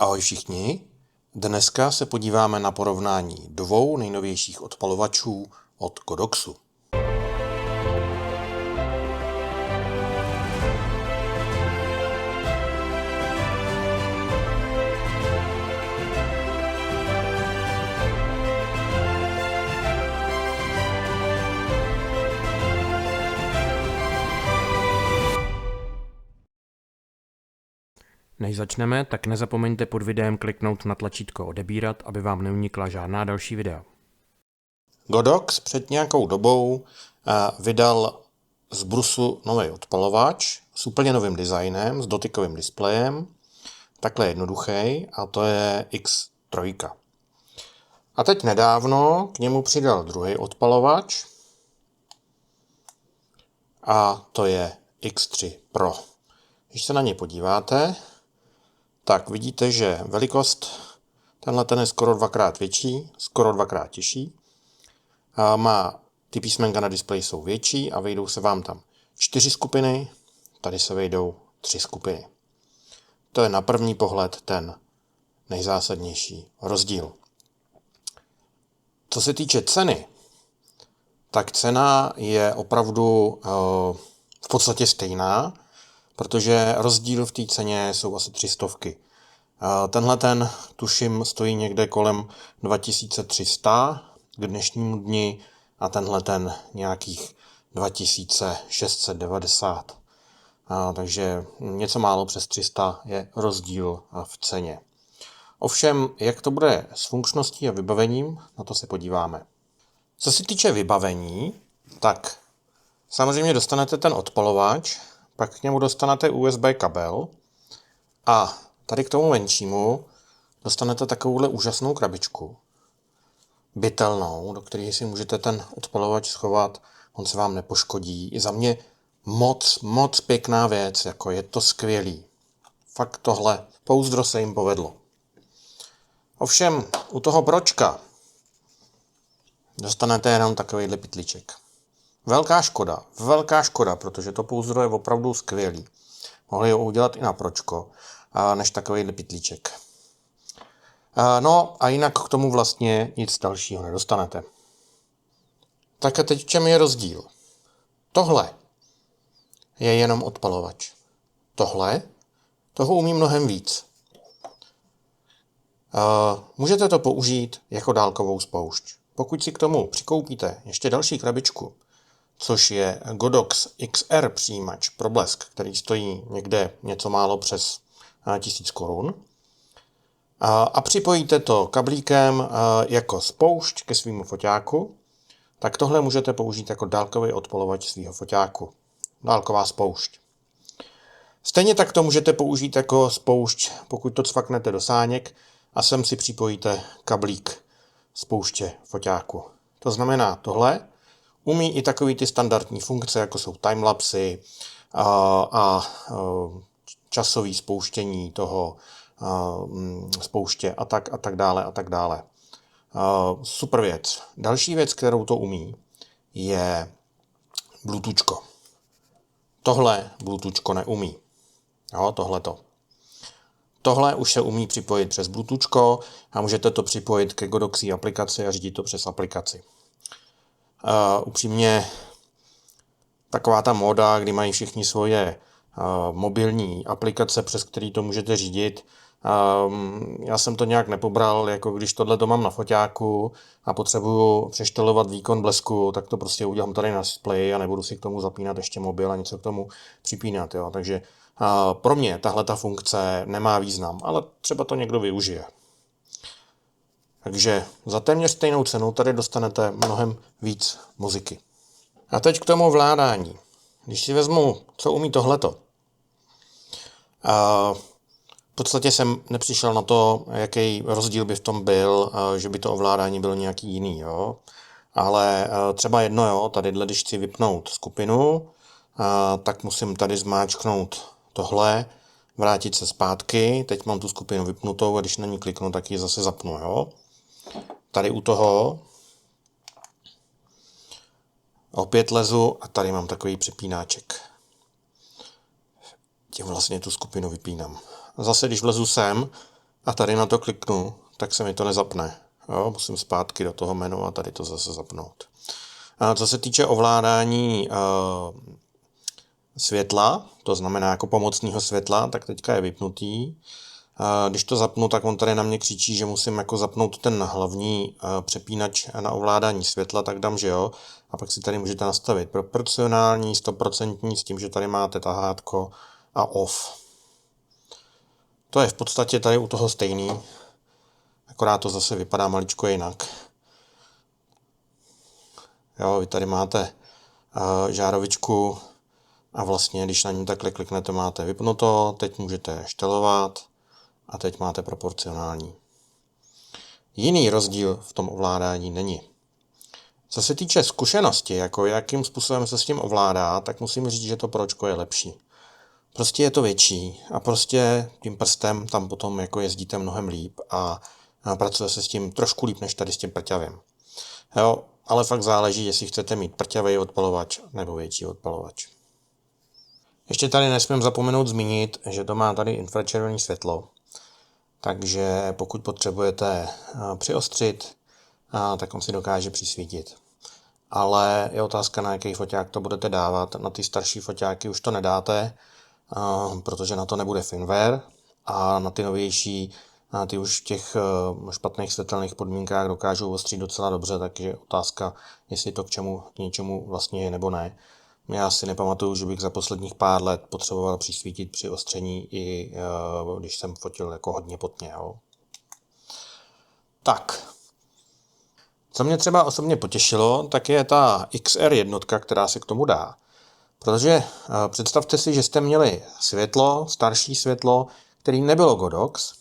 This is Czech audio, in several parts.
Ahoj všichni, dneska se podíváme na porovnání dvou nejnovějších odpalovačů od Godoxu. Než začneme, tak nezapomeňte pod videem kliknout na tlačítko odebírat, aby vám neunikla žádná další videa. Godox před nějakou dobou vydal z brusu nový odpalovač s úplně novým designem, s dotykovým displejem, takhle jednoduchý, a to je X3. A teď nedávno k němu přidal druhý odpalovač a to je X3 Pro. Když se na něj podíváte, tak vidíte, že velikost tenhle je skoro dvakrát větší, skoro dvakrát těžší. Ty písmenka na displeji jsou větší a vejdou se vám tam 4 skupiny, tady se vejdou 3 skupiny. To je na první pohled ten nejzásadnější rozdíl. Co se týče ceny, tak cena je opravdu v podstatě stejná, protože rozdíl v té ceně jsou asi 300. Tenhle tuším stojí někde kolem 2300 k dnešnímu dni a tenhle nějakých 2690. Takže něco málo přes 300 je rozdíl v ceně. Ovšem, jak to bude s funkčností a vybavením, na to se podíváme. Co se týče vybavení, tak samozřejmě dostanete ten odpalovač, pak k němu dostanete USB kabel a tady k tomu menšímu dostanete takovouhle úžasnou krabičku, bytelnou, do které si můžete ten odpalovač schovat, on se vám nepoškodí. I za mě moc pěkná věc, jako je to skvělý. Fakt tohle pouzdro se jim povedlo. Ovšem, u toho Pročka dostanete jenom takovýhle pytlíček. Velká škoda, protože to pouzdro je opravdu skvělý. Mohli ho udělat i na Pročko, než takovýhle pytlíček. No a jinak k tomu vlastně nic dalšího nedostanete. Tak a teď v čem je rozdíl? Tohle je jenom odpalovač. Toho umí mnohem víc. Můžete to použít jako dálkovou spoušť. Pokud si k tomu přikoupíte ještě další krabičku, což je Godox XR přijímač pro blesk, který stojí někde něco málo přes 1000 korun, a připojíte to kablíkem jako spoušť ke svému foťáku, tak tohle můžete použít jako dálkový odpalovač svého foťáku. Dálková spoušť. Stejně tak to můžete použít jako spoušť, pokud to cvaknete do sáněk a sem si připojíte kablík spouště foťáku. To znamená, tohle umí i takový ty standardní funkce, jako jsou timelapsy a časové spouštění toho spouště a tak dále. Super věc. Další věc, kterou to umí, je Bluetoothko. Tohle Bluetoothko neumí. Jo, tohleto. Tohle už se umí připojit přes Bluetoothko a můžete to připojit ke Godoxí aplikaci a řídit to přes aplikaci. Upřímně, taková ta móda, kdy mají všichni svoje mobilní aplikace, přes který to můžete řídit. Já jsem to nějak nepobral, jako když tohle to mám na foťáku a potřebuju přeštelovat výkon blesku, tak to prostě udělám tady na displeji a nebudu si k tomu zapínat ještě mobil a něco k tomu připínat. Jo. Takže pro mě tahle ta funkce nemá význam, ale třeba to někdo využije. Takže za téměř stejnou cenu tady dostanete mnohem víc muziky. A teď k tomu ovládání. Když si vezmu, co umí tohleto. V podstatě jsem nepřišel na to, jaký rozdíl by v tom byl, že by to ovládání bylo nějaký jiný. Jo? Ale třeba jedno, jo, tadyhle, když chci vypnout skupinu, tak musím tady zmáčknout tohle, vrátit se zpátky. Teď mám tu skupinu vypnutou a když na ní kliknu, tak ji zase zapnu. Jo? Tady u toho opět lezu a tady mám takový přepínáček. Tím vlastně tu skupinu vypínám. Zase, když vlezu sem, a tady na to kliknu, tak se mi to nezapne. Jo, musím zpátky do toho menu a tady to zase zapnout. A co se týče ovládání světla, to znamená jako pomocného světla, tak teďka je vypnutý. Když to zapnu, tak on tady na mě křičí, že musím jako zapnout ten hlavní přepínač na ovládání světla, tak dám, že jo. A pak si tady můžete nastavit proporcionální, 100% s tím, že tady máte tahátko a off. To je v podstatě tady u toho stejný, akorát to zase vypadá maličko jinak. Jo, vy tady máte žárovičku a vlastně, když na ní takhle kliknete, máte vypnuto, teď můžete štelovat a teď máte proporcionální. Jiný rozdíl v tom ovládání není. Co se týče zkušenosti, jako jakým způsobem se s tím ovládá, tak musím říct, že to Pročko je lepší. Prostě je to větší a prostě tím prstem tam potom jako jezdíte mnohem líp a pracuje se s tím trošku líp než tady s tím prťavým. Jo, ale fakt záleží, jestli chcete mít prťavý odpalovač nebo větší odpalovač. Ještě tady nesmím zapomenout zmínit, že to má tady infračervené světlo, takže pokud potřebujete přiostřit, tak on si dokáže přisvítit. Ale je otázka, na jaký foťák to budete dávat. Na ty starší foťáky už to nedáte, protože na to nebude firmware, a na ty novější, ty už v těch špatných světelných podmínkách dokážou ostřít docela dobře, takže otázka, jestli to k něčemu vlastně je nebo ne. Já si nepamatuju, že bych za posledních pár let potřeboval přisvítit při ostření, i když jsem fotil jako hodně potně. Jo. Tak. Co mě třeba osobně potěšilo, tak je ta XR jednotka, která se k tomu dá. Protože představte si, že jste měli světlo, starší světlo, který nebylo Godox,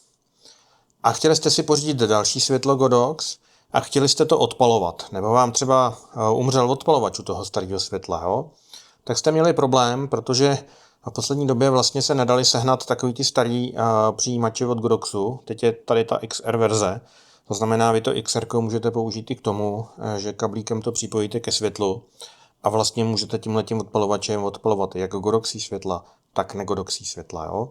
a chtěli jste si pořídit další světlo Godox a chtěli jste to odpalovat, nebo vám třeba umřel odpalovač u toho starého světla, jo? Tak jste měli problém, protože v poslední době vlastně se nedali sehnat takový ty starý přijímače od Godoxu. Teď je tady ta XR verze. To znamená, vy to XR můžete použít i k tomu, že kablíkem to připojíte ke světlu a vlastně můžete tímhletím odpalovačem odpalovat jak Godoxí světla, tak negodoxí světla. Jo?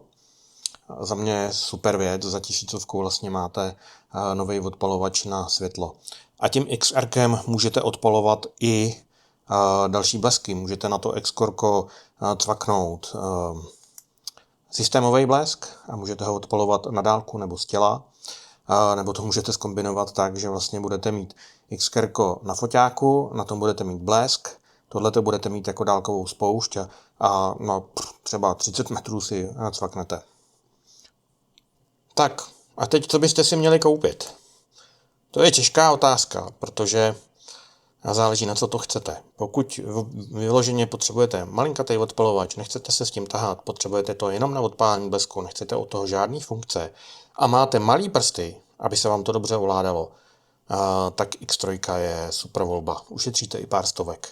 Za mě je super věc, za 1000 vlastně máte nový odpalovač na světlo. A tím XR můžete odpalovat i další blesky. Můžete na to X-korko cvaknout systémový blesk a můžete ho odpalovat na dálku nebo z těla. Nebo to můžete zkombinovat tak, že vlastně budete mít X-kerko na foťáku, na tom budete mít blesk, tohle to budete mít jako dálkovou spoušť a no, třeba 30 metrů si cvaknete. Tak, a teď co byste si měli koupit? To je těžká otázka, protože záleží, na co to chcete. Pokud vyloženě potřebujete malinkatý odpalovač, nechcete se s tím tahat, potřebujete to jenom na odpálení blesku, nechcete od toho žádný funkce a máte malý prsty, aby se vám to dobře ovládalo, tak X3 je super volba. Ušetříte i pár stovek.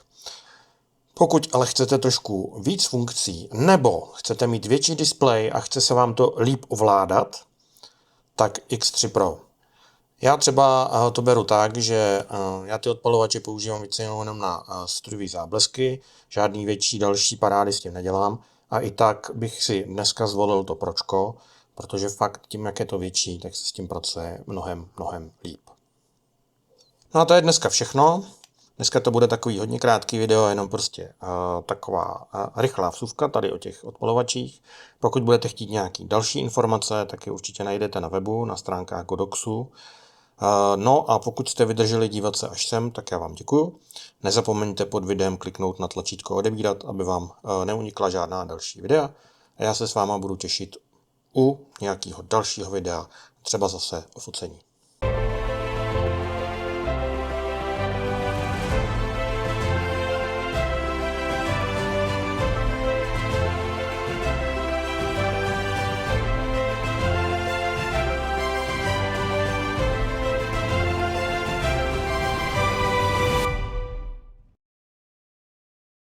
Pokud ale chcete trošku víc funkcí, nebo chcete mít větší displej a chce se vám to líp ovládat, tak X3 Pro. Já třeba to beru tak, že já ty odpalovače používám více jenom na strojové záblesky, žádný větší další parády s tím nedělám a i tak bych si dneska zvolil to Pročko, protože fakt tím, jak je to větší, tak se s tím pracuje mnohem líp. No a to je dneska všechno. Dneska to bude takový hodně krátký video, jenom prostě taková rychlá vsuvka tady o těch odpalovačích. Pokud budete chtít nějaký další informace, tak je určitě najdete na webu, na stránkách Godoxu. No a pokud jste vydrželi dívat se až sem, tak já vám děkuju. Nezapomeňte pod videem kliknout na tlačítko odebírat, aby vám neunikla žádná další videa. A já se s váma budu těšit u nějakého dalšího videa, třeba zase o focení.